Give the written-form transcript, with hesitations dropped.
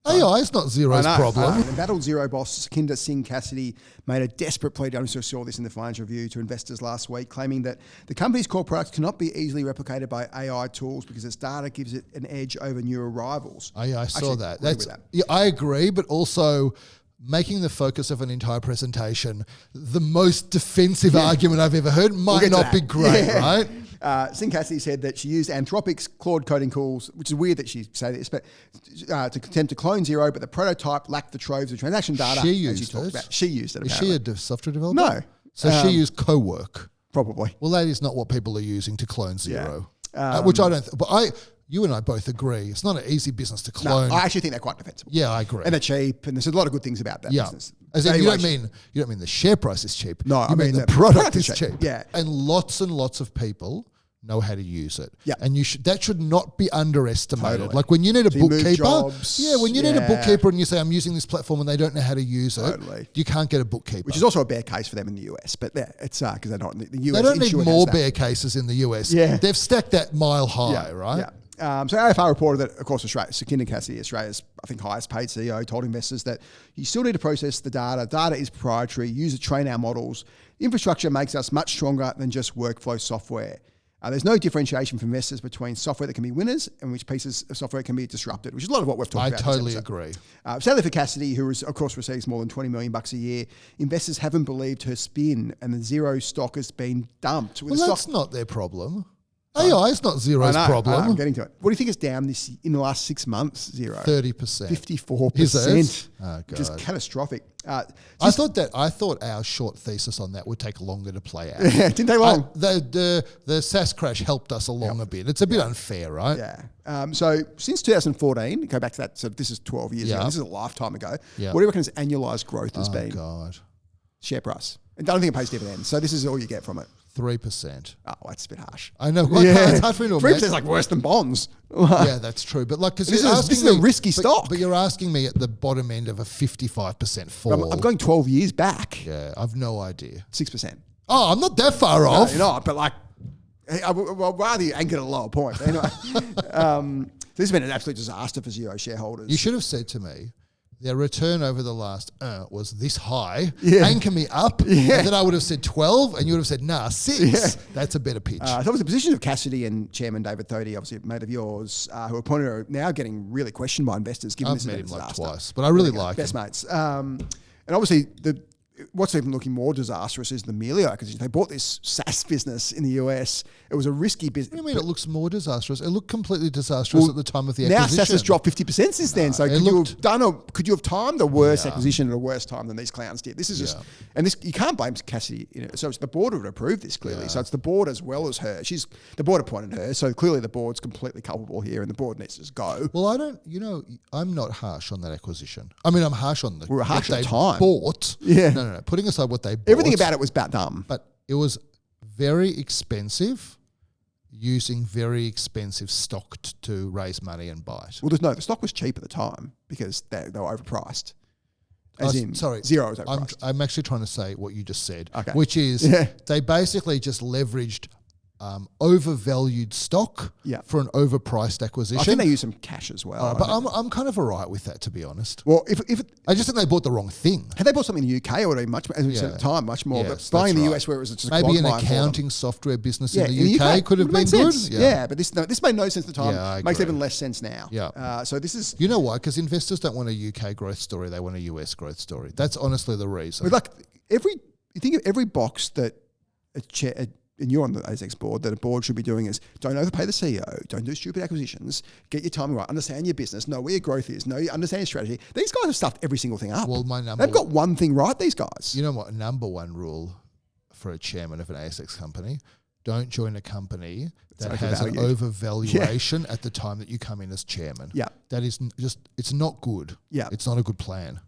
AI is not Xero's problem. Embattled Xero boss Sukhinder Singh Cassidy made a desperate plea. I just saw this in the Financial Review to investors last week, claiming that the company's core products cannot be easily replicated by AI tools because its data gives it an edge over newer rivals. I saw that. Yeah, I agree, but also making the focus of an entire presentation the most defensive argument I've ever heard might not be great, right? Singh Cassidy said that she used Anthropic's Claude coding tools, which is weird that she say this, but to attempt to clone Xero, but the prototype lacked the troves of transaction data. She used it. She used it. Is apparently. she a software developer? No. So she used Cowork. Probably. Well, that is not what people are using to clone Xero, which I don't. You and I both agree it's not an easy business to clone. No, I actually think they're quite defensible. Yeah, I agree. And they're cheap, and there's a lot of good things about that business. As in, you don't mean the share price is cheap. No, I mean the product is cheap. Yeah, and lots of people know how to use it. Yeah, and that should not be underestimated. Totally. Like when you need a bookkeeper, when you need a bookkeeper and you say I'm using this platform and they don't know how to use it, you can't get a bookkeeper. Which is also a bear case for them in the US, but it's because they're not in the US. They don't need more bear cases in the US. Yeah, they've stacked that mile high, right? Yeah. So AFR reported that, of course, Sukhinder Cassidy, Australia's, I think, highest paid CEO, told investors that you still need to process the data. Data is proprietary. Use it to train our models. Infrastructure makes us much stronger than just workflow software. There's no differentiation for investors between software that can be winners and which pieces of software can be disrupted, which is a lot of what we've talked about. I totally agree. Sadly for Cassidy, who of course receives more than $20 million a year, investors haven't believed her spin, and the Xero stock has been dumped. Well, that's not their problem. AI is not Xero's problem. I'm getting to it. What do you think is down in the last 6 months, Xero? 30%. 54%. Oh, God. Which is catastrophic. I thought our short thesis on that would take longer to play out. Yeah, it didn't take long. The SaaS crash helped us along a bit. It's a bit unfair, right? Yeah. So since 2014, go back to that. So this is 12 years ago. This is a lifetime ago. Yeah. What do you reckon its annualized growth has been? Oh, God. Share price. I don't think it pays dividends. So this is all you get from it. 3%. Oh, that's a bit harsh. I know. It's hard for me to 3% is like worse than bonds. Yeah, that's true. But like, because this is a risky stock. But you're asking me at the bottom end of a 55% fall. I'm going 12 years back. Yeah, I've no idea. 6%. Oh, I'm not that far off. No, you're not. But like, I'd rather you anchor at a lower point. But anyway, this has been an absolute disaster for Xero shareholders. You should have said to me, their return over the last was this high. Anchor me up. And then I would have said 12 and you would have said, 6. That's a better pitch. So it was the position of Cassidy and Chairman David Thodey, obviously a mate of yours, who appointed her, now getting really questioned by investors given I've this met him disaster. like twice, but I really like him. Best mates. And obviously what's even looking more disastrous is the Melio acquisition. They bought this SaaS business in the US. It was a risky business. What do you mean it looks more disastrous? It looked completely disastrous at the time of the acquisition. Now SaaS has dropped 50% since then. So could you have timed a worse acquisition at a worse time than these clowns did? This is just, and this you can't blame Cassidy. So it's the board would approve this clearly. So it's the board as well as her. The board appointed her. So clearly the board's completely culpable here, and the board needs to just go. Well, I'm not harsh on that acquisition. I mean, I'm harsh on we were harsh at the time. Bought. Yeah. No. Putting aside what they bought. Everything about it was about dumb. But it was very expensive, using very expensive stock to raise money and buy it. Well, the stock was cheap at the time because they were overpriced. Sorry, Xero was overpriced. I'm actually trying to say what you just said, okay. Which is they basically just leveraged overvalued stock for an overpriced acquisition. I think they used some cash as well. But I'm kind of all right with that, to be honest. Well, I just think they bought the wrong thing. Had they bought something in the UK, it would have been much, as we said at the time, much more. Yes, but buying in the US where it was just maybe an accounting software business in the UK could have been good. Yeah, but this made no sense at the time. Yeah, makes even less sense now. Yeah. So this is... You know why? Because investors don't want a UK growth story. They want a US growth story. That's honestly the reason. But you think of every box that and you're on the ASX board, that a board should be doing is don't overpay the CEO, don't do stupid acquisitions, get your timing right, understand your business, know where your growth is, understand your strategy. These guys have stuffed every single thing up. Well, they've got one thing right, these guys. You know what? Number one rule for a chairman of an ASX company, don't join a company that has an overvaluation at the time that you come in as chairman. Yeah. That is it's not good. Yeah. It's not a good plan.